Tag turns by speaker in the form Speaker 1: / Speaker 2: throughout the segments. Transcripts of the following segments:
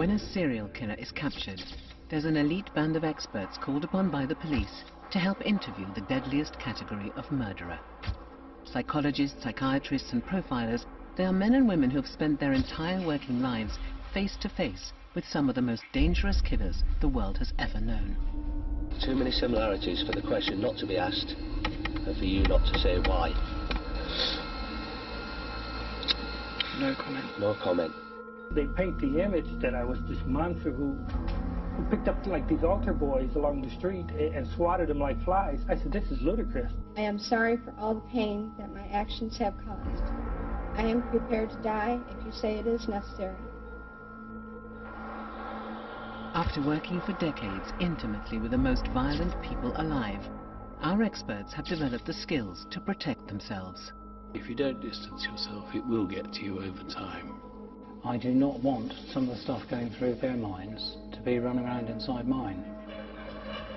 Speaker 1: When a serial killer is captured, there's an elite band of experts called upon by the police to help interview the deadliest category of murderer. Psychologists, psychiatrists and profilers, they are men and women who have spent their entire working lives face to face with some of the most dangerous killers the world has ever known.
Speaker 2: Too many similarities for the question not to be asked, and for you not to say why.
Speaker 3: No comment.
Speaker 2: No comment.
Speaker 4: They paint the image that I was this monster who picked up like these altar boys along the street and swatted them like flies. I said, this is ludicrous.
Speaker 5: I am sorry for all the pain that my actions have caused. I am prepared to die if you say it is necessary.
Speaker 1: After working for decades intimately with the most violent people alive, our experts have developed the skills to protect themselves.
Speaker 3: If you don't distance yourself, it will get to you over time.
Speaker 6: I do not want some of the stuff going through their minds to be running around inside mine.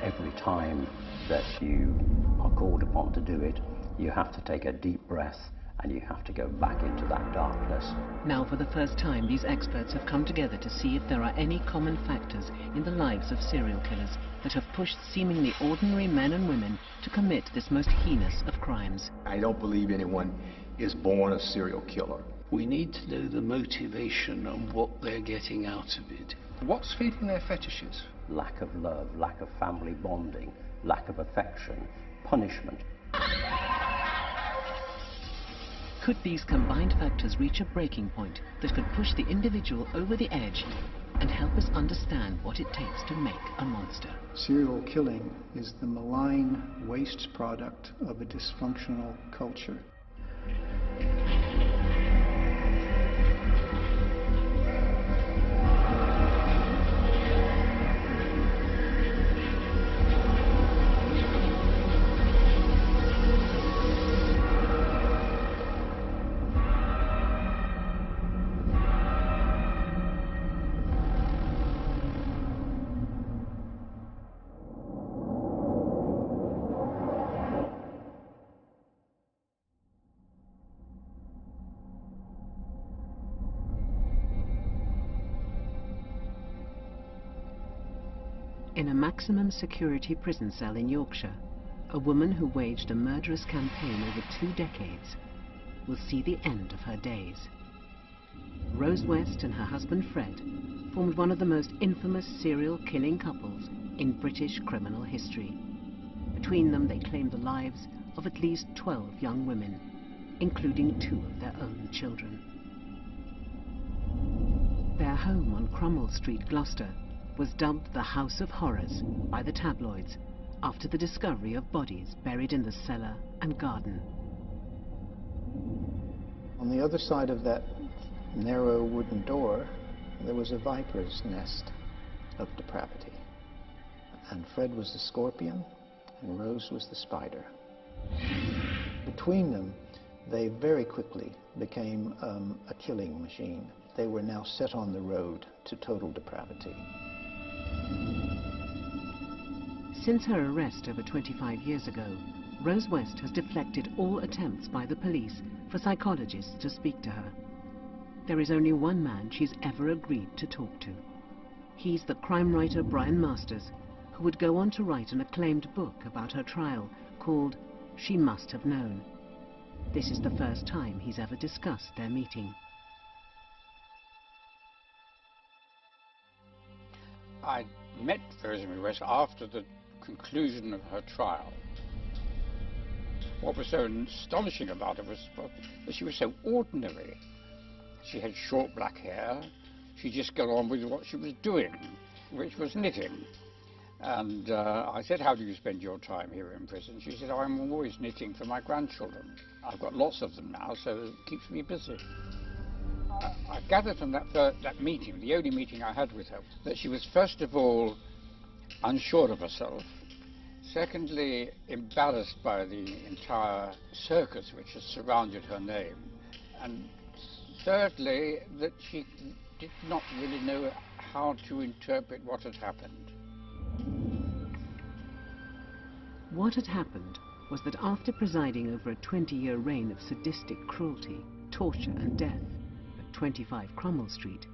Speaker 7: Every time that you are called upon to do it, you have to take a deep breath and you have to go back into that darkness.
Speaker 1: Now, for the first time, these experts have come together to see if there are any common factors in the lives of serial killers that have pushed seemingly ordinary men and women to commit this most heinous of crimes.
Speaker 8: I don't believe anyone is born a serial killer.
Speaker 3: We need to know the motivation and what they're getting out of it.
Speaker 8: What's feeding their fetishes?
Speaker 7: Lack of love, lack of family bonding, lack of affection, punishment.
Speaker 1: Could these combined factors reach a breaking point that could push the individual over the edge and help us understand what it takes to make a monster?
Speaker 9: Serial killing is the malign waste product of a dysfunctional culture.
Speaker 1: In a maximum security prison cell in Yorkshire, a woman who waged a murderous campaign over 2 decades will see the end of her days. Rose West and her husband Fred formed one of the most infamous serial killing couples in British criminal history. Between them, they claimed the lives of at least 12 young women, including 2 of their own children. Their home on Cromwell Street, Gloucester, was dubbed the House of Horrors by the tabloids after the discovery of bodies buried in the cellar and garden.
Speaker 9: On the other side of that narrow wooden door, there was a viper's nest of depravity. And Fred was the scorpion, and Rose was the spider. Between them, they very quickly became a killing machine. They were now set on the road to total depravity.
Speaker 1: Since her arrest over 25 years ago, Rose West has deflected all attempts by the police for psychologists to speak to her. There is only one man she's ever agreed to talk to. He's the crime writer Brian Masters, who would go on to write an acclaimed book about her trial called She Must Have Known. This is the first time he's ever discussed their meeting.
Speaker 10: I met Rosemary West after the conclusion of her trial. What was so astonishing about her was that she was so ordinary. She had short black hair. She just got on with what she was doing, which was knitting. And I said, how do you spend your time here in prison? She said, oh, I'm always knitting for my grandchildren. I've got lots of them now, so it keeps me busy. I gathered from that meeting, the only meeting I had with her, that she was first of all unsure of herself, secondly embarrassed by the entire circus which has surrounded her name, and thirdly that she did not really know how to interpret what had happened.
Speaker 1: What had happened was that after presiding over a 20-year reign of sadistic cruelty, torture and death, 25 Cromwell Street,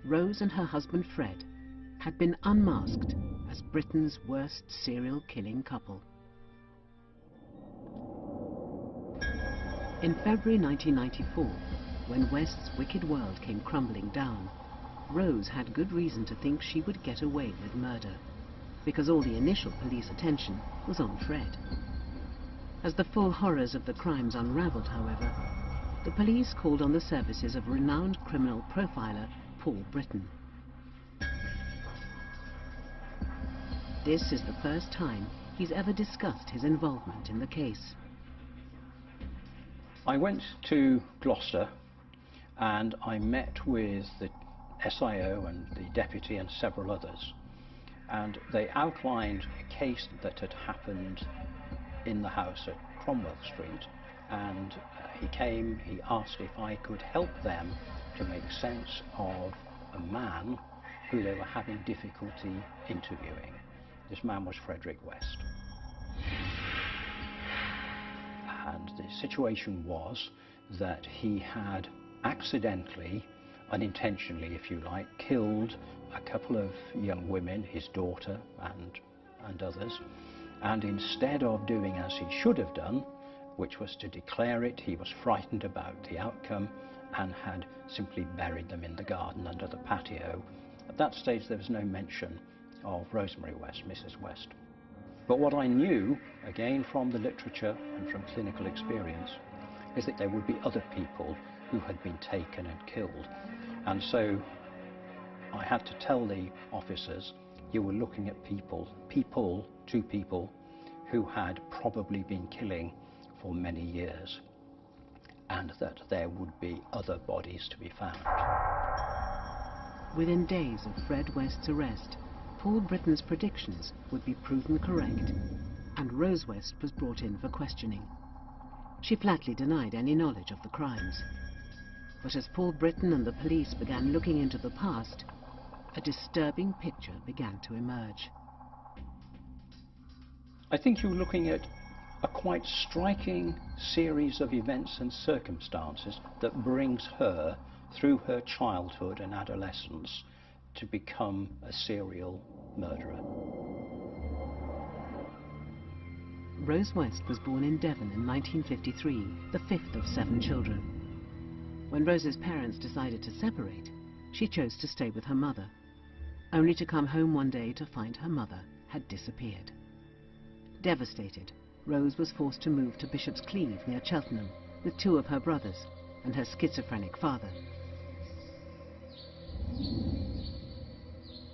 Speaker 1: Rose and her husband Fred had been unmasked as Britain's worst serial killing couple. In February 1994, when West's wicked world came crumbling down, Rose had good reason to think she would get away with murder, because all the initial police attention was on Fred. As the full horrors of the crimes unraveled, however, the police called on the services of renowned criminal profiler Paul Britton. This is the first time he's ever discussed his involvement in the case.
Speaker 6: I went to Gloucester and I met with the SIO and the deputy and several others, and they outlined a case that had happened in the house at Cromwell Street, and he asked if I could help them to make sense of a man who they were having difficulty interviewing. This man was Frederick West. And the situation was that he had accidentally, unintentionally if you like, killed a couple of young women, his daughter and others, and instead of doing as he should have done, which was to declare it, he was frightened about the outcome and had simply buried them in the garden under the patio. At that stage there was no mention of Rosemary West, Mrs. West. But what I knew, again from the literature and from clinical experience, is that there would be other people who had been taken and killed. And so I had to tell the officers, you were looking at two people who had probably been killing for many years, and that there would be other bodies to be found.
Speaker 1: Within days of Fred West's arrest, Paul Britton's predictions would be proven correct, and Rose West was brought in for questioning. She flatly denied any knowledge of the crimes. But as Paul Britton and the police began looking into the past, a disturbing picture began to emerge.
Speaker 6: I think you're looking at a quite striking series of events and circumstances that brings her, through her childhood and adolescence, to become a serial murderer.
Speaker 1: Rose West was born in Devon in 1953, the fifth of 7 children. When Rose's parents decided to separate, she chose to stay with her mother, only to come home one day to find her mother had disappeared. Devastated, Rose was forced to move to Bishop's Cleeve near Cheltenham with 2 of her brothers and her schizophrenic father.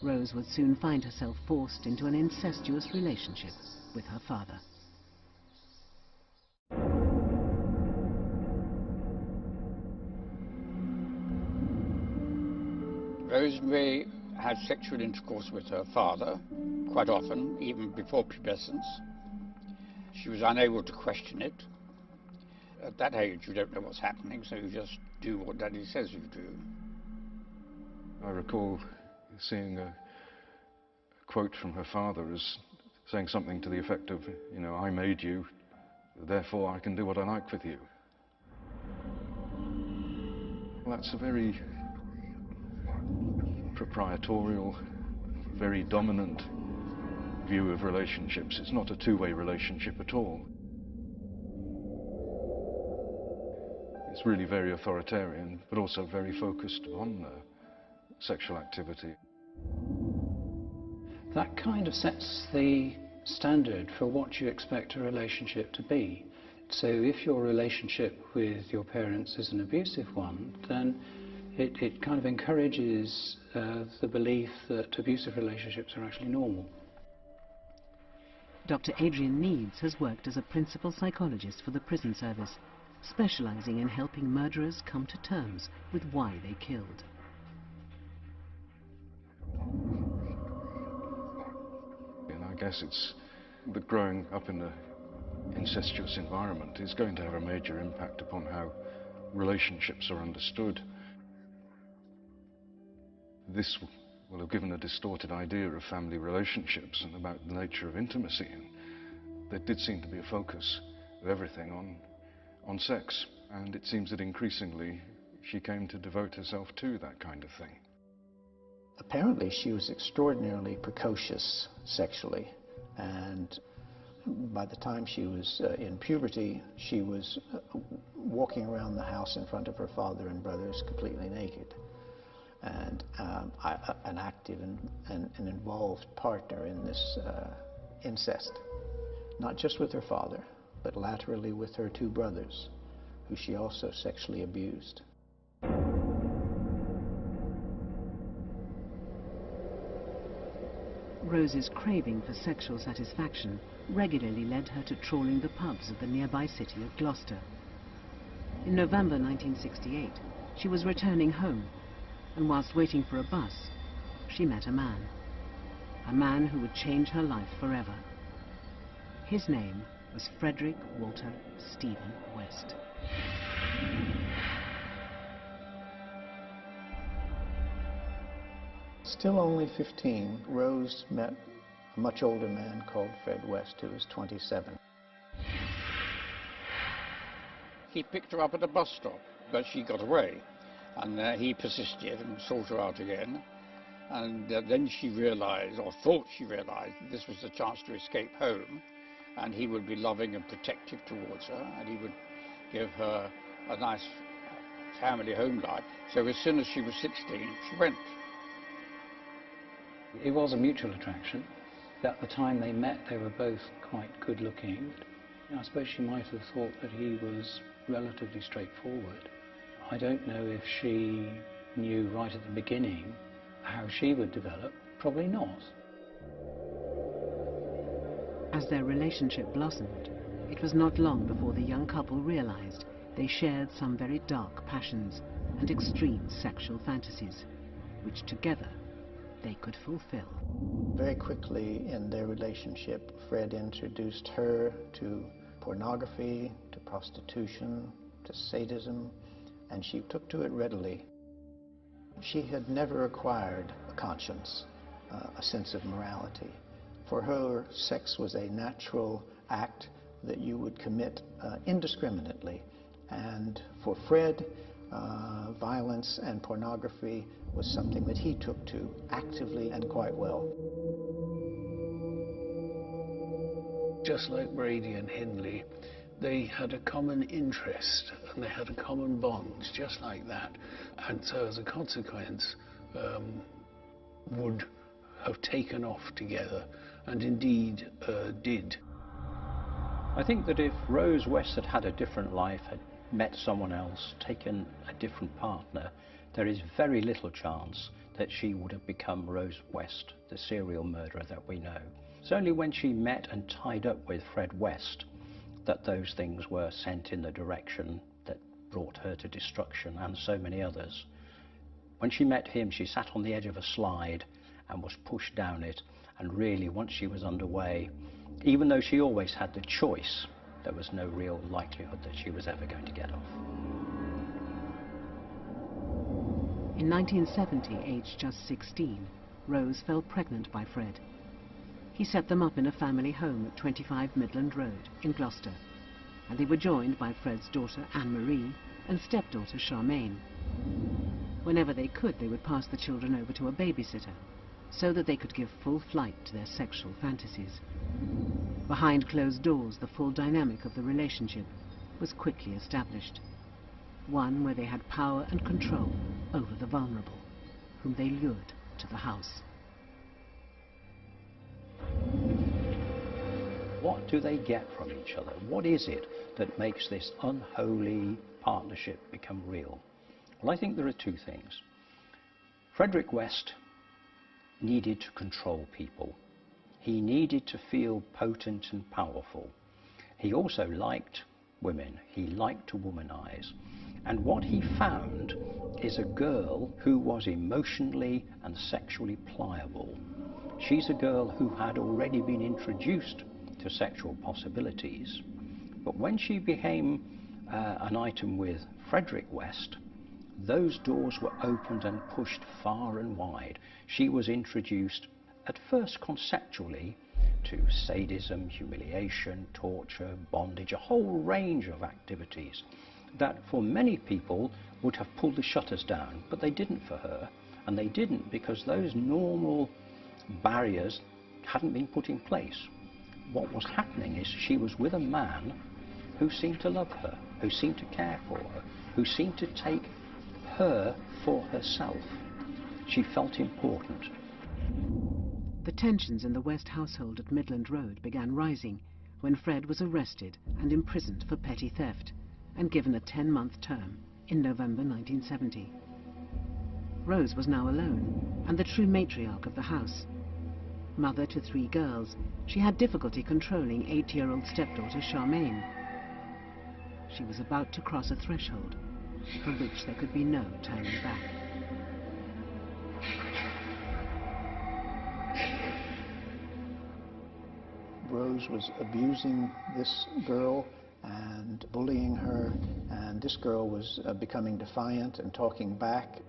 Speaker 1: Rose would soon find herself forced into an incestuous relationship with her father.
Speaker 10: Rosemary had sexual intercourse with her father quite often, even before pubescence. She was unable to question it. At that age you don't know what's happening, so you just do what Daddy says you do.
Speaker 11: I recall seeing a quote from her father as saying something to the effect of, you know, I made you, therefore I can do what I like with you. Well, that's a very proprietorial, very dominant view of relationships. It's not a two-way relationship at all. It's really very authoritarian, but also very focused on sexual activity.
Speaker 6: That kind of sets the standard for what you expect a relationship to be. So if your relationship with your parents is an abusive one, then it kind of encourages the belief that abusive relationships are actually normal.
Speaker 1: Dr. Adrian Needs has worked as a principal psychologist for the prison service, specializing in helping murderers come to terms with why they killed.
Speaker 11: And I guess it's that growing up in an incestuous environment is going to have a major impact upon how relationships are understood. This will have given a distorted idea of family relationships and about the nature of intimacy, and there did seem to be a focus of everything on sex, and it seems that increasingly she came to devote herself to that kind of thing.
Speaker 9: Apparently she was extraordinarily precocious sexually, and by the time she was in puberty, she was walking around the house in front of her father and brothers completely naked, and an active and an involved partner in this incest, not just with her father, but laterally with her two brothers, who she also sexually abused.
Speaker 1: Rose's craving for sexual satisfaction regularly led her to trawling the pubs of the nearby city of Gloucester. In November 1968, she was returning home, and whilst waiting for a bus, she met a man who would change her life forever. His name was Frederick Walter Stephen West.
Speaker 9: Still only 15, Rose met a much older man called Fred West, who was 27.
Speaker 10: He picked her up at a bus stop, but she got away, and he persisted and sought her out again. And then she realized, or thought she realized, that this was the chance to escape home, and he would be loving and protective towards her, and he would give her a nice family home life. So as soon as she was 16, she went.
Speaker 6: It was a mutual attraction. At the time they met, they were both quite good looking. I suppose she might have thought that he was relatively straightforward. I don't know if she knew right at the beginning how she would develop. Probably not.
Speaker 1: As their relationship blossomed, it was not long before the young couple realized they shared some very dark passions and extreme sexual fantasies, which together they could fulfill.
Speaker 9: Very quickly in their relationship, Fred introduced her to pornography, to prostitution, to sadism, and she took to it readily. She had never acquired a conscience, a sense of morality. For her, sex was a natural act that you would commit indiscriminately. And for Fred, violence and pornography was something that he took to actively and quite well.
Speaker 3: Just like Brady and Hindley, they had a common interest and they had a common bond, just like that. And so as a consequence, would have taken off together, and indeed did.
Speaker 6: I think that if Rose West had had a different life, had met someone else, taken a different partner, there is very little chance that she would have become Rose West, the serial murderer that we know. It's only when she met and tied up with Fred West that those things were sent in the direction that brought her to destruction and so many others. When she met him, she sat on the edge of a slide and was pushed down it, and really once she was underway, even though she always had the choice, there was no real likelihood that she was ever going to get off.
Speaker 1: In 1970, aged just 16, Rose fell pregnant by Fred. He set them up in a family home at 25 Midland Road in Gloucester, and they were joined by Fred's daughter Anne-Marie and stepdaughter Charmaine. Whenever they could, they would pass the children over to a babysitter so that they could give full flight to their sexual fantasies. Behind closed doors, the full dynamic of the relationship was quickly established. One where they had power and control over the vulnerable, whom they lured to the house.
Speaker 6: What do they get from each other? What is it that makes this unholy partnership become real? Well, I think there are two things. Frederick West needed to control people. He needed to feel potent and powerful. He also liked women. He liked to womanize. And what he found is a girl who was emotionally and sexually pliable. She's a girl who had already been introduced to sexual possibilities. But when she became an item with Frederick West, those doors were opened and pushed far and wide. She was introduced at first conceptually to sadism, humiliation, torture, bondage, a whole range of activities that for many people would have pulled the shutters down, but they didn't for her. And they didn't because those normal barriers hadn't been put in place. What was happening is she was with a man who seemed to love her, who seemed to care for her, who seemed to take her for herself. She felt important.
Speaker 1: The tensions in the West household at Midland Road began rising when Fred was arrested and imprisoned for petty theft and given a 10-month term in November 1970. Rose was now alone and the true matriarch of the house. Mother to 3 girls, she had difficulty controlling 8-year-old stepdaughter Charmaine. She was about to cross a threshold from which there could be no turning back.
Speaker 9: Rose was abusing this girl and bullying her, and this girl was becoming defiant and talking back.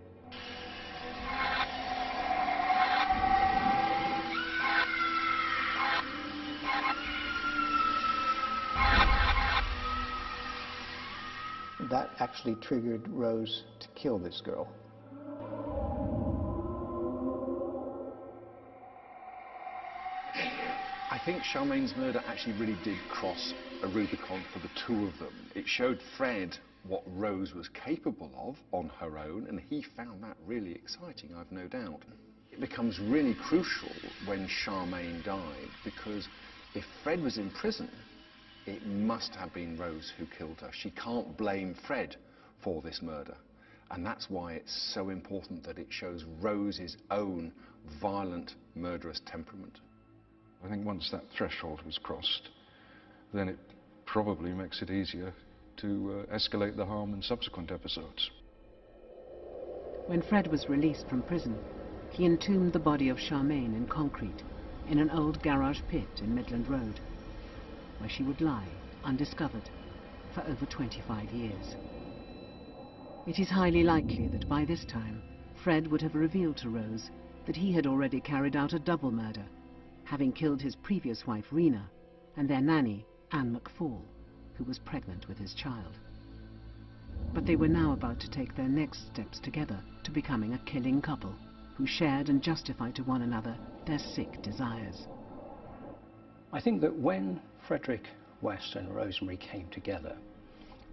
Speaker 9: That actually triggered Rose to kill this girl.
Speaker 8: I think Charmaine's murder actually really did cross a Rubicon for the two of them. It showed Fred what Rose was capable of on her own, and he found that really exciting, I've no doubt. It becomes really crucial when Charmaine died, because if Fred was in prison, it must have been Rose who killed her. She can't blame Fred for this murder. And that's why it's so important that it shows Rose's own violent, murderous temperament.
Speaker 11: I think once that threshold was crossed, then it probably makes it easier to escalate the harm in subsequent episodes.
Speaker 1: When Fred was released from prison, he entombed the body of Charmaine in concrete in an old garage pit in Midland Road, where she would lie, undiscovered, for over 25 years. It is highly likely that by this time, Fred would have revealed to Rose that he had already carried out a double murder, having killed his previous wife, Rena, and their nanny, Anne McFall, who was pregnant with his child. But they were now about to take their next steps together to becoming a killing couple, who shared and justified to one another their sick desires.
Speaker 6: I think that when Frederick West and Rosemary came together,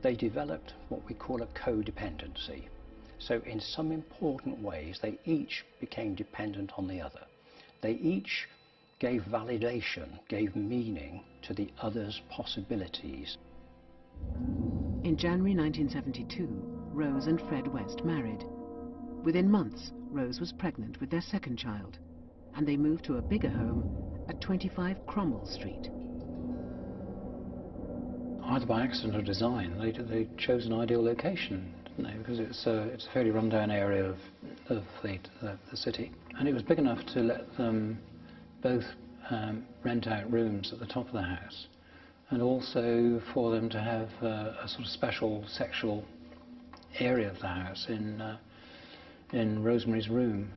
Speaker 6: they developed what we call a codependency. So in some important ways, they each became dependent on the other. They each gave validation, gave meaning to the other's possibilities.
Speaker 1: In January 1972, Rose and Fred West married. Within months, Rose was pregnant with their second child, and they moved to a bigger home at 25 Cromwell Street.
Speaker 9: Either by accident or design, they chose an ideal location, didn't they? Because it's a fairly run-down area of the city, and it was big enough to let them both rent out rooms at the top of the house, and also for them to have a sort of special sexual area of the house in Rosemary's room.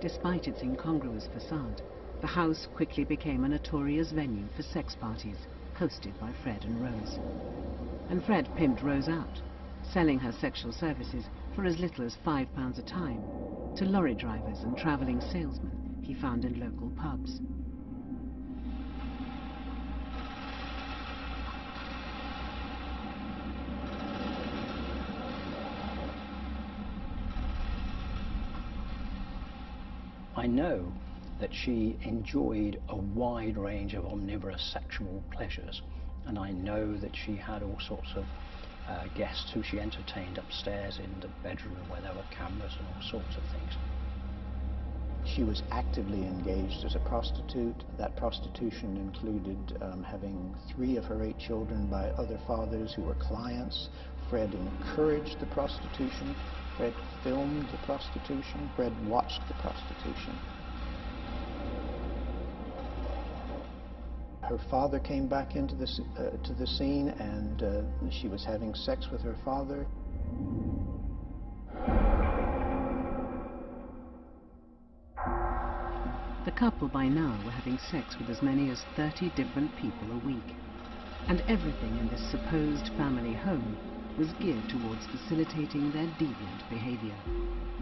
Speaker 1: Despite its incongruous facade, the house quickly became a notorious venue for sex parties hosted by Fred and Rose. And Fred pimped Rose out, selling her sexual services for as little as £5 a time to lorry drivers and travelling salesmen he found in local pubs.
Speaker 6: I know that she enjoyed a wide range of omnivorous sexual pleasures, and I know that she had all sorts of guests who she entertained upstairs in the bedroom where there were cameras and all sorts of things.
Speaker 9: She was actively engaged as a prostitute. That prostitution included having 3 of her 8 children by other fathers who were clients. Fred encouraged the prostitution. Fred filmed the prostitution. Fred watched the prostitution. Her father came back into to the scene, and she was having sex with her father.
Speaker 1: The couple by now were having sex with as many as 30 different people a week, and everything in this supposed family home was geared towards facilitating their deviant behaviour.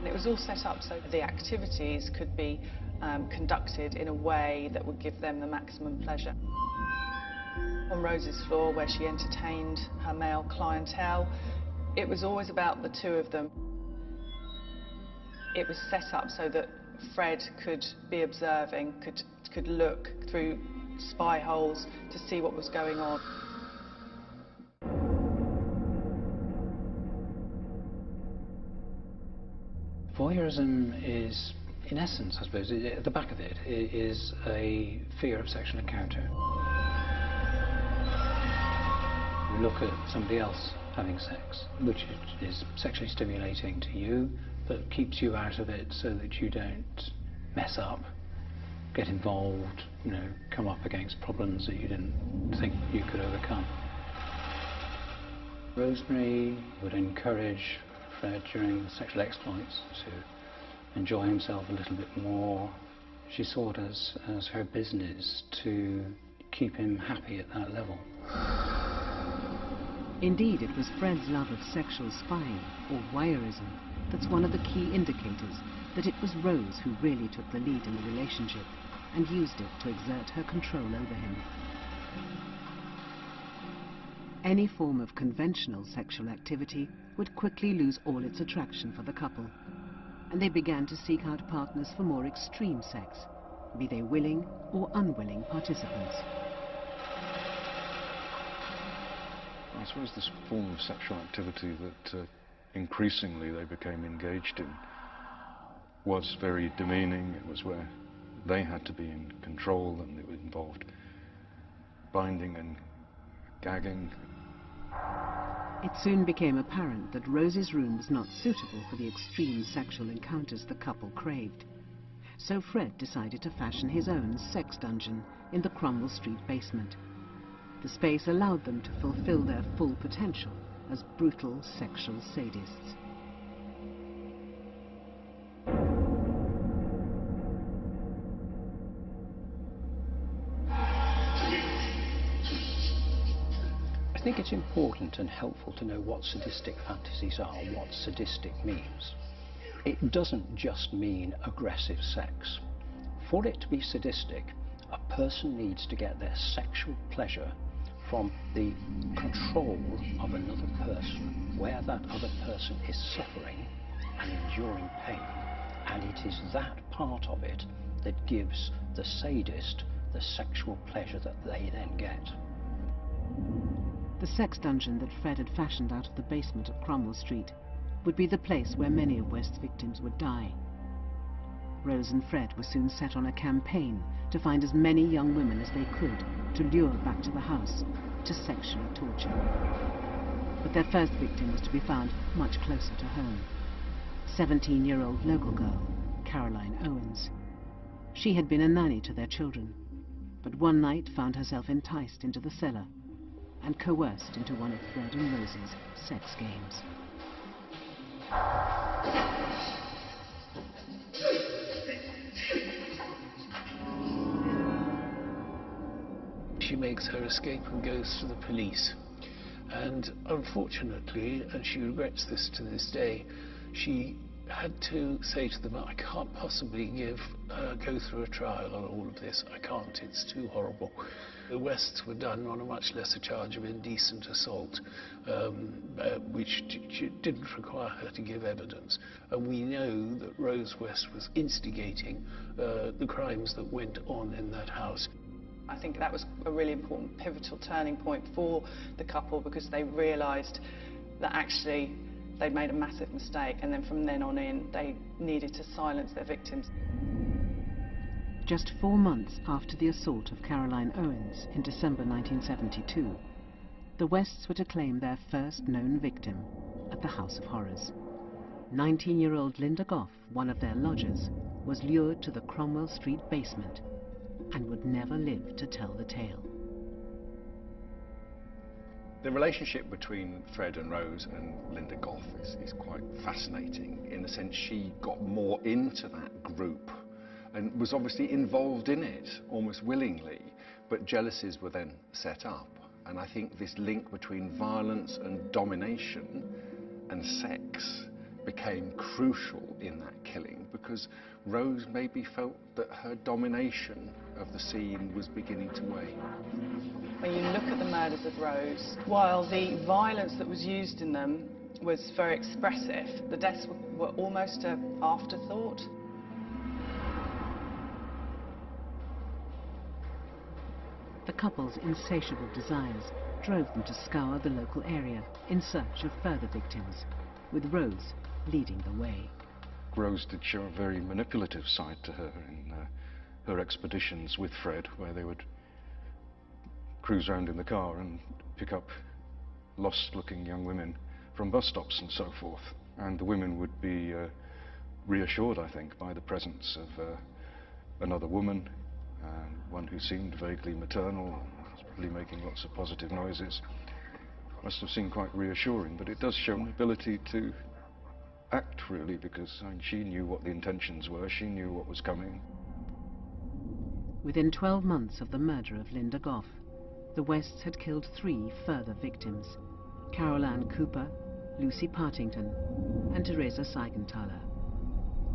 Speaker 12: It was all set up so the activities could be conducted in a way that would give them the maximum pleasure. On Rose's floor, where she entertained her male clientele, it was always about the two of them. It was set up so that Fred could be observing, could look through spy holes to see what was going on.
Speaker 9: Voyeurism is, in essence, I suppose, at the back of it, is a fear of sexual encounter. You look at somebody else having sex, which is sexually stimulating to you, but keeps you out of it so that you don't mess up, get involved, you know, come up against problems that you didn't think you could overcome. Rosemary would encourage Fred during the sexual exploits to enjoy himself a little bit more. She saw it as her business to keep him happy at that level.
Speaker 1: Indeed, it was Fred's love of sexual spying, or voyeurism, that's one of the key indicators that it was Rose who really took the lead in the relationship and used it to exert her control over him. Any form of conventional sexual activity would quickly lose all its attraction for the couple, and they began to seek out partners for more extreme sex, be they willing or unwilling participants.
Speaker 11: I suppose this form of sexual activity that increasingly they became engaged in was very demeaning. It was where they had to be in control, and it involved binding and gagging.
Speaker 1: It soon became apparent that Rose's room was not suitable for the extreme sexual encounters the couple craved. So Fred decided to fashion his own sex dungeon in the Cromwell Street basement. The space allowed them to fulfill their full potential as brutal sexual sadists.
Speaker 6: I think it's important and helpful to know what sadistic fantasies are, what sadistic means. It doesn't just mean aggressive sex. For it to be sadistic, a person needs to get their sexual pleasure from the control of another person, where that other person is suffering and enduring pain. And it is that part of it that gives the sadist the sexual pleasure that they then get.
Speaker 1: The sex dungeon that Fred had fashioned out of the basement of Cromwell Street would be the place where many of West's victims would die. Rose and Fred were soon set on a campaign to find as many young women as they could to lure back to the house to sexually torture. But their first victim was to be found much closer to home. 17-year-old local girl, Caroline Owens. She had been a nanny to their children, but one night found herself enticed into the cellar and coerced into one of Fred and Rose's sex games.
Speaker 3: She makes her escape and goes to the police. And unfortunately, and she regrets this to this day, she had to say to them, I can't possibly go through a trial on all of this. I can't, it's too horrible. The Wests were done on a much lesser charge of indecent assault, which didn't require her to give evidence. And we know that Rose West was instigating the crimes that went on in that house.
Speaker 12: I think that was a really important pivotal turning point for the couple, because they realised that actually they'd made a massive mistake, and then from then on in they needed to silence their victims.
Speaker 1: Just 4 months after the assault of Caroline Owens in December 1972, the Wests were to claim their first known victim at the House of Horrors. 19-year-old Linda Goff, one of their lodgers, was lured to the Cromwell Street basement and would never live to tell the tale.
Speaker 8: The relationship between Fred and Rose and Linda Goff is quite fascinating, in the sense she got more into that group and was obviously involved in it almost willingly, but jealousies were then set up, And I think this link between violence and domination and sex became crucial in that killing, because Rose maybe felt that her domination of the scene was beginning to wane.
Speaker 12: When you look at the murders of Rose, while the violence that was used in them was very expressive, the deaths were almost an afterthought.
Speaker 1: The couple's insatiable desires drove them to scour the local area in search of further victims, with Rose leading the way.
Speaker 11: Rose did show a very manipulative side to her in her expeditions with Fred, where they would cruise around in the car and pick up lost-looking young women from bus stops and so forth. And the women would be reassured, I think, by the presence of another woman, one who seemed vaguely maternal, was probably making lots of positive noises. Must have seemed quite reassuring, but it does show an ability to act, really, because she knew what the intentions were, she knew what was coming.
Speaker 1: Within 12 months of the murder of Linda Gough, the Wests had killed 3 further victims: Carol Ann Cooper, Lucy Partington, and Teresa Seigenthaler,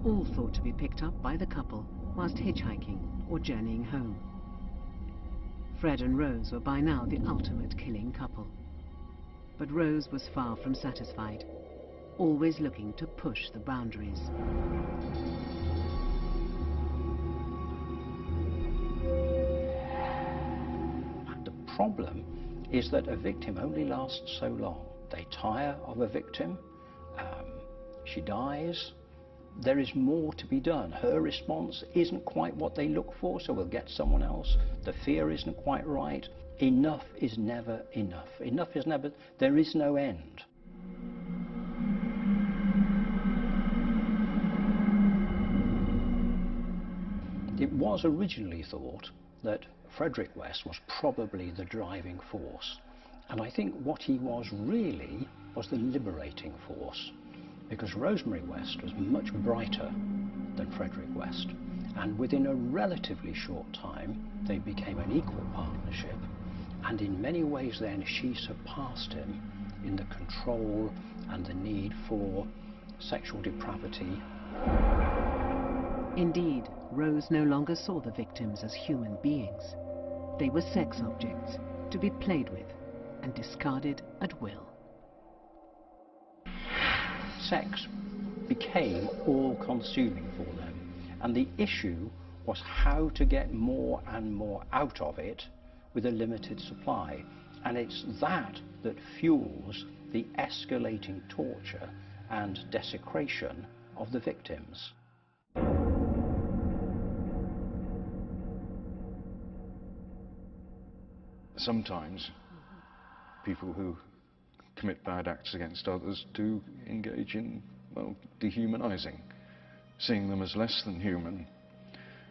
Speaker 1: all thought to be picked up by the couple whilst hitchhiking or journeying home. Fred and Rose were by now the ultimate killing couple. But Rose was far from satisfied, always looking to push the boundaries.
Speaker 6: The problem is that a victim only lasts so long. They tire of a victim, she dies, there is more to be done. Her response isn't quite what they look for, so we'll get someone else. The fear isn't quite right. Enough is never enough. Enough is never, there is no end. It was originally thought that Frederick West was probably the driving force. And I think what he was really was the liberating force, because Rosemary West was much brighter than Frederick West. And within a relatively short time, they became an equal partnership. And in many ways then, she surpassed him in the control and the need for sexual depravity.
Speaker 1: Indeed, Rose no longer saw the victims as human beings. They were sex objects, to be played with and discarded at will.
Speaker 6: Sex became all-consuming for them, and the issue was how to get more and more out of it with a limited supply. And it's that that fuels the escalating torture and desecration of the victims.
Speaker 11: Sometimes people who commit bad acts against others do engage in, well, dehumanizing, seeing them as less than human,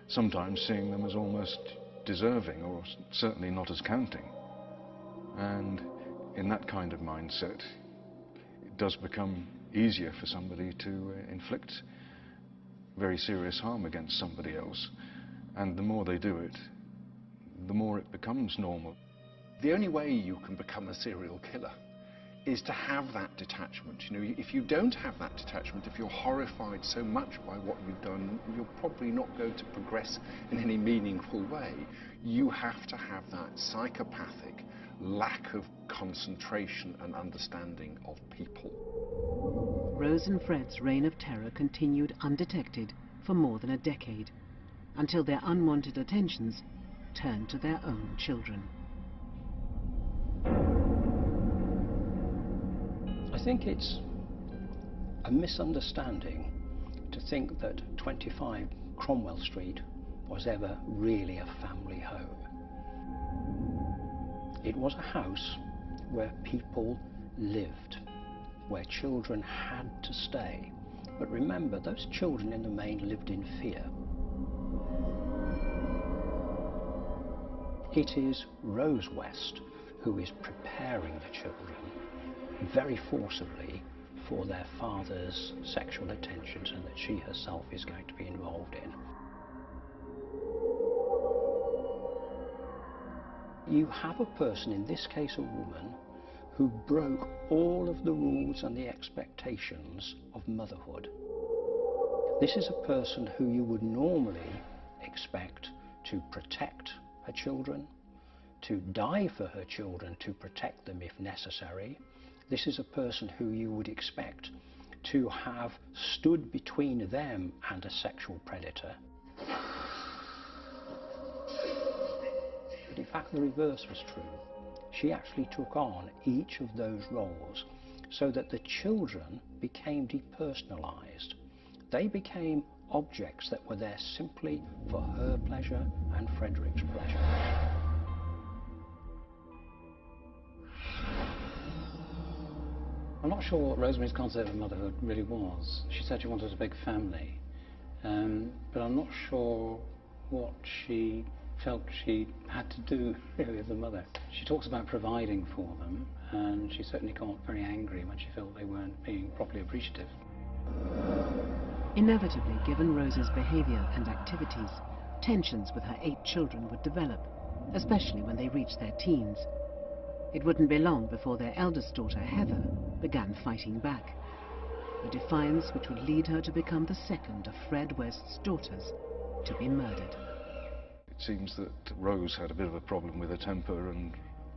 Speaker 11: sometimes seeing them as almost deserving, or certainly not as counting. And in that kind of mindset, it does become easier for somebody to inflict very serious harm against somebody else. And the more they do it, the more it becomes normal.
Speaker 8: The only way you can become a serial killer is to have that detachment. You know, if you don't have that detachment, if you're horrified so much by what you've done, you're probably not going to progress in any meaningful way. You have to have that psychopathic lack of concentration and understanding of people.
Speaker 1: Rose and Fred's reign of terror continued undetected for more than a decade, until their unwanted attentions turned to their own children.
Speaker 6: I think it's a misunderstanding to think that 25 Cromwell Street was ever really a family home. It was a house where people lived, where children had to stay. But remember, those children in the main lived in fear. It is Rose West who is preparing the children very forcibly for their father's sexual attentions, and that she herself is going to be involved in. you have a person, in this case a woman, who broke all of the rules and the expectations of motherhood. This is a person who you would normally expect to protect her children, to die for her children, to protect them if necessary. This is a person who you would expect to have stood between them and a sexual predator. But in fact, the reverse was true. She actually took on each of those roles so that the children became depersonalized. They became objects that were there simply for her pleasure and Frederick's pleasure.
Speaker 13: I'm not sure what Rosemary's concept of motherhood really was. She said she wanted a big family, but I'm not sure what she felt she had to do really as a mother. She talks about providing for them, and she certainly got very angry when she felt they weren't being properly appreciative.
Speaker 1: Inevitably, given Rose's behavior and activities, tensions with her 8 children would develop, especially when they reached their teens. It wouldn't be long before their eldest daughter, Heather, began fighting back, a defiance which would lead her to become the second of Fred West's daughters to be murdered.
Speaker 11: It seems that Rose had a bit of a problem with her temper and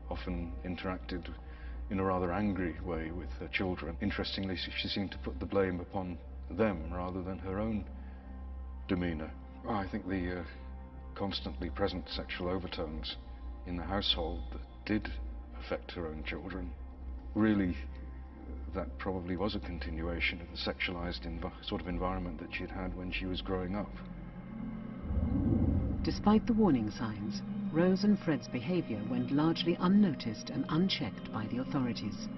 Speaker 11: often interacted in a rather angry way with her children. Interestingly, she seemed to put the blame upon them rather than her own demeanour. I think the constantly present sexual overtones in the household that did affect her own children, really that probably was a continuation of the sexualized sort of environment that she'd had when she was growing up.
Speaker 1: Despite the warning signs, Rose and Fred's behavior went largely unnoticed and unchecked by the authorities.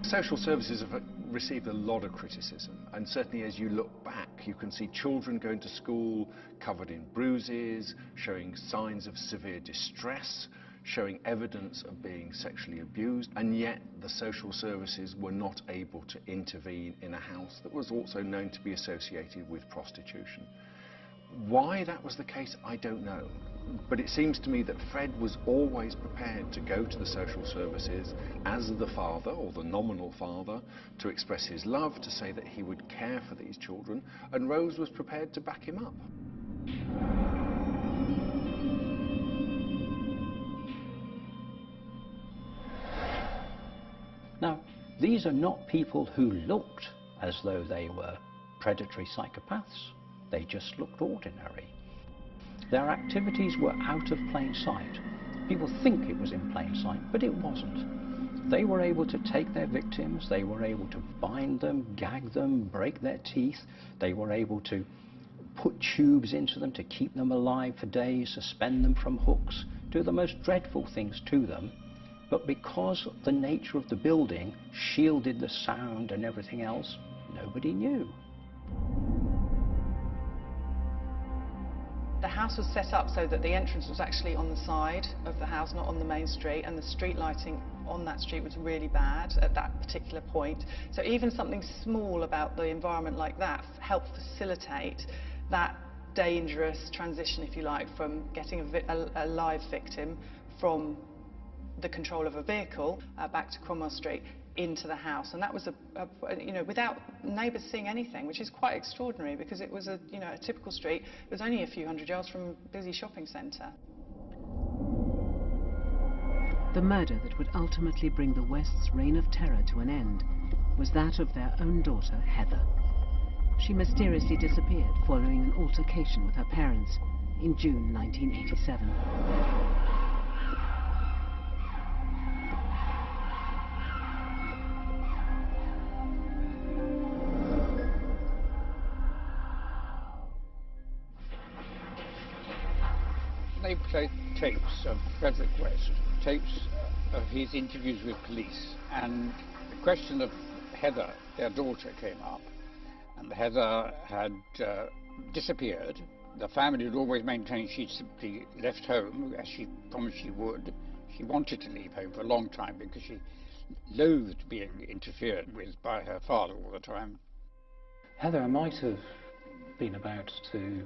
Speaker 8: Social services have received a lot of criticism, and certainly as you look back you can see children going to school covered in bruises, showing signs of severe distress, showing evidence of being sexually abused, and yet the social services were not able to intervene in a house that was also known to be associated with prostitution. Why that was the case, I don't know. But it seems to me that Fred was always prepared to go to the social services as the father, or the nominal father, to express his love, to say that he would care for these children, and Rose was prepared to back him up.
Speaker 6: Now, these are not people who looked as though they were predatory psychopaths. They just looked ordinary. Their activities were out of plain sight. People think it was in plain sight, but it wasn't. They were able to take their victims, they were able to bind them, gag them, break their teeth. They were able to put tubes into them to keep them alive for days, suspend them from hooks, do the most dreadful things to them. But because the nature of the building shielded the sound and everything else, nobody knew.
Speaker 12: The house was set up so that the entrance was actually on the side of the house, not on the main street, and the street lighting on that street was really bad at that particular point. So even something small about the environment like that helped facilitate that dangerous transition, if you like, from getting a live victim from the control of a vehicle back to Cromwell Street into the house. And that was without neighbours seeing anything, which is quite extraordinary because it was a typical street. It was only a few hundred yards from a busy shopping centre.
Speaker 1: The murder that would ultimately bring the West's reign of terror to an end was that of their own daughter, Heather. She mysteriously disappeared following an altercation with her parents in June 1987.
Speaker 10: They played tapes of Frederick West, tapes of his interviews with police, and the question of Heather, their daughter, came up, and Heather had disappeared. The family had always maintained she'd simply left home, as she promised she would. She wanted to leave home for a long time because she loathed being interfered with by her father all the time.
Speaker 13: Heather might have been about to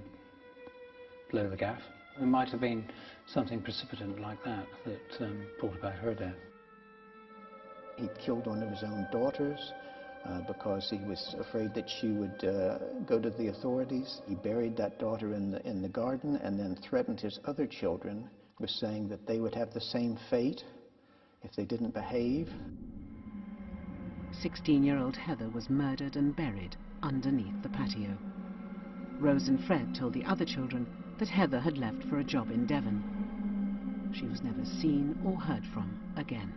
Speaker 13: blow the gaff. It might have been something precipitant like that that brought about her death.
Speaker 9: He killed one of his own daughters because he was afraid that she would go to the authorities. He buried that daughter in the garden and then threatened his other children with saying that they would have the same fate if they didn't behave.
Speaker 1: 16-year-old Heather was murdered and buried underneath the patio. Rose and Fred told the other children that Heather had left for a job in Devon. She was never seen or heard from again.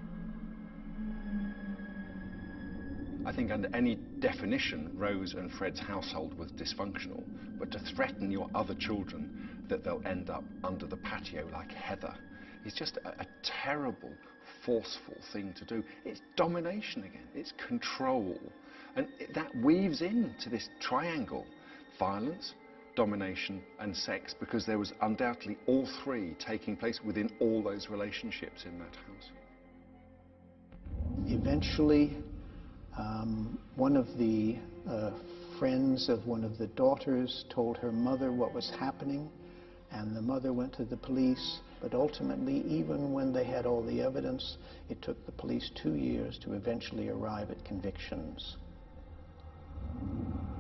Speaker 8: I think under any definition, Rose and Fred's household was dysfunctional, but to threaten your other children that they'll end up under the patio like Heather is just a terrible, forceful thing to do. It's domination again, it's control. And that weaves into this triangle: violence, domination and sex, because there was undoubtedly all three taking place within all those relationships in that house.
Speaker 9: Eventually, one of the friends of one of the daughters told her mother what was happening, and the mother went to the police. But ultimately, even when they had all the evidence, it took the police 2 years to eventually arrive at convictions.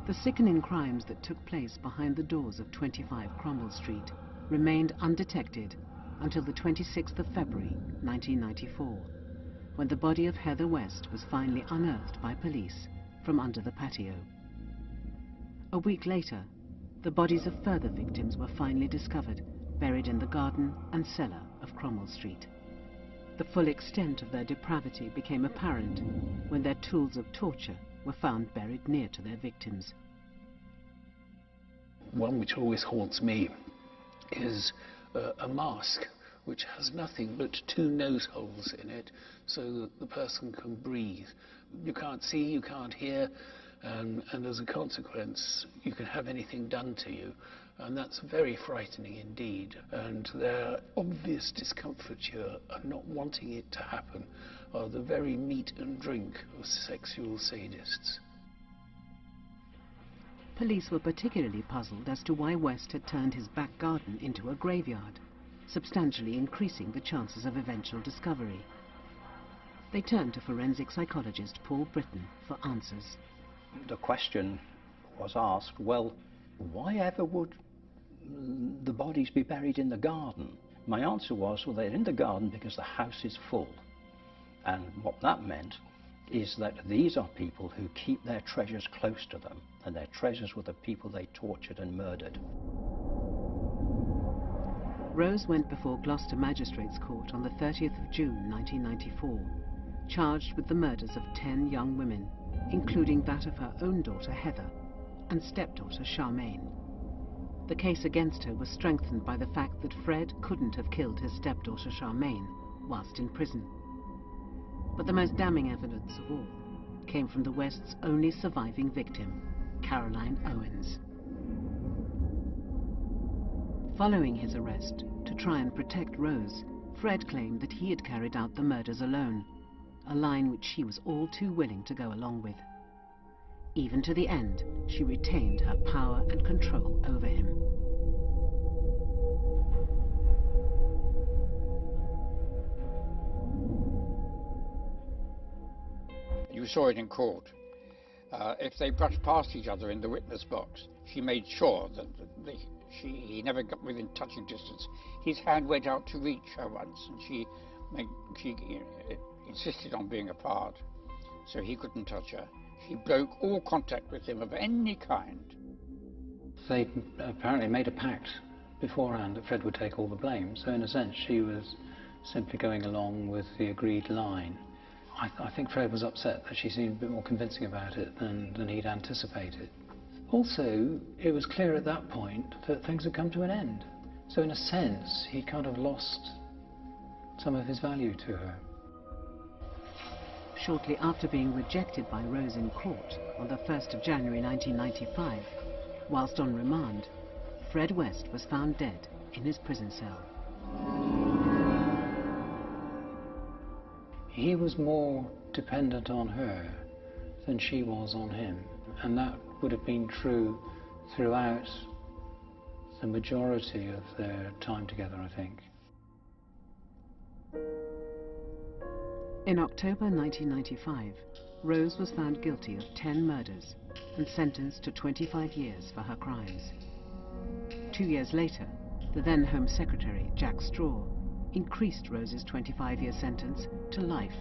Speaker 1: The sickening crimes that took place behind the doors of 25 Cromwell Street remained undetected until the 26th of February 1994, when the body of Heather West was finally unearthed by police from under the patio. A week later, the bodies of further victims were finally discovered, buried in the garden and cellar of Cromwell Street. The full extent of their depravity became apparent when their tools of torture were found buried near to their victims.
Speaker 3: One which always haunts me is a mask which has nothing but 2 nose holes in it so that the person can breathe. You can't see, you can't hear, and as a consequence you can have anything done to you, and that's very frightening indeed. And their obvious discomfort here and not wanting it to happen are the very meat and drink of sexual sadists.
Speaker 1: Police were particularly puzzled as to why West had turned his back garden into a graveyard, substantially increasing the chances of eventual discovery. They turned to forensic psychologist Paul Britton for answers.
Speaker 6: The question was asked, well, why ever would the bodies be buried in the garden? My answer was, well, they're in the garden because the house is full. And what that meant is that these are people who keep their treasures close to them, and their treasures were the people they tortured and murdered.
Speaker 1: Rose went before Gloucester Magistrates Court on the 30th of June 1994, charged with the murders of 10 young women, including that of her own daughter Heather and stepdaughter Charmaine. The case against her was strengthened by the fact that Fred couldn't have killed his stepdaughter Charmaine whilst in prison. But the most damning evidence of all came from the West's only surviving victim, Caroline Owens. Following his arrest, to try and protect Rose, Fred claimed that he had carried out the murders alone, a line which she was all too willing to go along with. Even to the end, she retained her power and control over him.
Speaker 10: You saw it in court. If they brushed past each other in the witness box, she made sure that he never got within touching distance. His hand went out to reach her once, and she insisted on being apart, so he couldn't touch her. She broke all contact with him of any kind.
Speaker 13: They apparently made a pact beforehand that Fred would take all the blame, so in a sense she was simply going along with the agreed line. I think Fred was upset that she seemed a bit more convincing about it than he'd anticipated. Also, it was clear at that point that things had come to an end. So in a sense, he kind of lost some of his value to her.
Speaker 1: Shortly after being rejected by Rose in court on the 1st of January 1995, whilst on remand, Fred West was found dead in his prison cell.
Speaker 13: He was more dependent on her than she was on him, and that would have been true throughout the majority of their time together, I think.
Speaker 1: In October 1995, Rose was found guilty of 10 murders and sentenced to 25 years for her crimes. 2 years later, the then Home Secretary, Jack Straw, increased Rose's 25-year sentence to life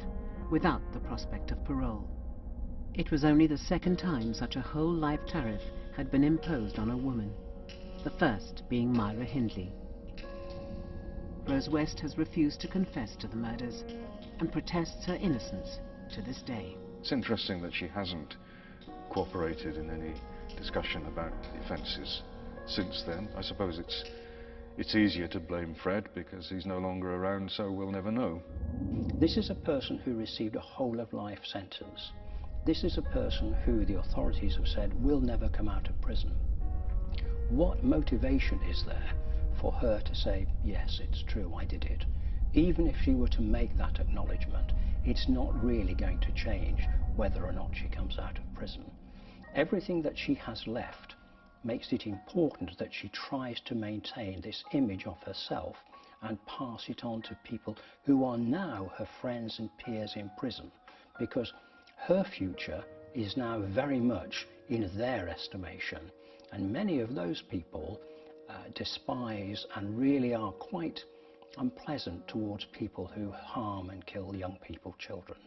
Speaker 1: without the prospect of parole. It was only the second time such a whole life tariff had been imposed on a woman, the first being Myra Hindley. Rose West has refused to confess to the murders and protests her innocence to this day.
Speaker 11: It's interesting that she hasn't cooperated in any discussion about the offences since then. I suppose it's easier to blame Fred because he's no longer around, so we'll never know.
Speaker 6: This is a person who received a whole-of-life sentence. This is a person who the authorities have said will never come out of prison. What motivation is there for her to say, yes, it's true, I did it? Even if she were to make that acknowledgement, it's not really going to change whether or not she comes out of prison. Everything that she has left makes it important that she tries to maintain this image of herself and pass it on to people who are now her friends and peers in prison, because her future is now very much in their estimation, and many of those people despise and really are quite unpleasant towards people who harm and kill young people, children.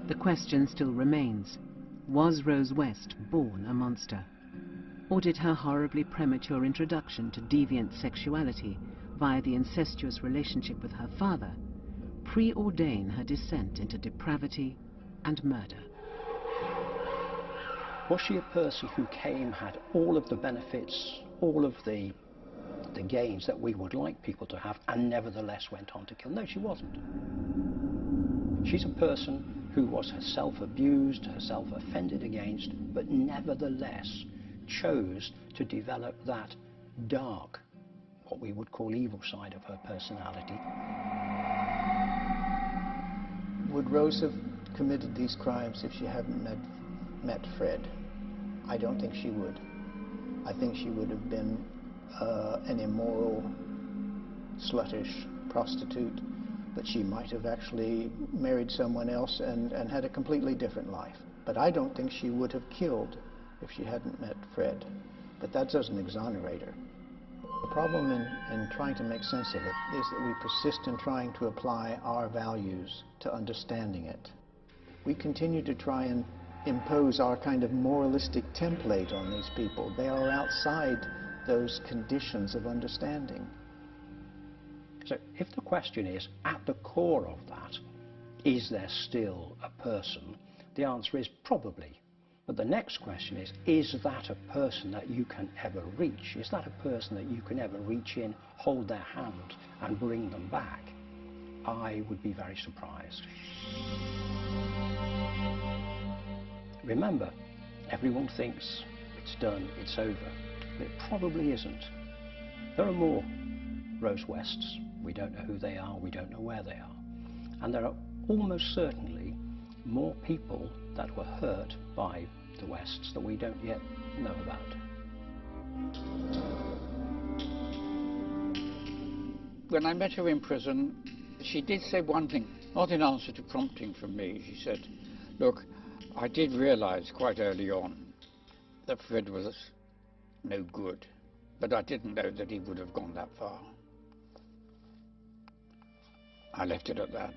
Speaker 1: The question still remains, was Rose West born a monster? Or did her horribly premature introduction to deviant sexuality via the incestuous relationship with her father preordain her descent into depravity and murder?
Speaker 6: Was she a person who had all of the benefits, all of the gains that we would like people to have, and nevertheless went on to kill? No, she wasn't. She's a person who was herself abused, herself offended against, but nevertheless chose to develop that dark, what we would call evil side of her personality.
Speaker 9: Would Rose have committed these crimes if she hadn't met Fred? I don't think she would. I think she would have been an immoral, sluttish prostitute, but she might have actually married someone else and had a completely different life. But I don't think she would have killed if she hadn't met Fred. But that doesn't exonerate her. The problem in trying to make sense of it is that we persist in trying to apply our values to understanding it. We continue to try and impose our kind of moralistic template on these people. They are outside those conditions of understanding.
Speaker 6: So if the question is, at the core of that, is there still a person? The answer is probably. But the next question is that a person that you can ever reach? Is that a person that you can ever reach in, hold their hand and bring them back? I would be very surprised. Remember, everyone thinks it's done, it's over. But it probably isn't. There are more Rose Wests. We don't know who they are, we don't know where they are. And there are almost certainly more people that were hurt by the Wests that we don't yet know about.
Speaker 10: When I met her in prison, she did say one thing, not in answer to prompting from me. She said, look, I did realize quite early on that Fred was no good, but I didn't know that he would have gone that far. I left it at that.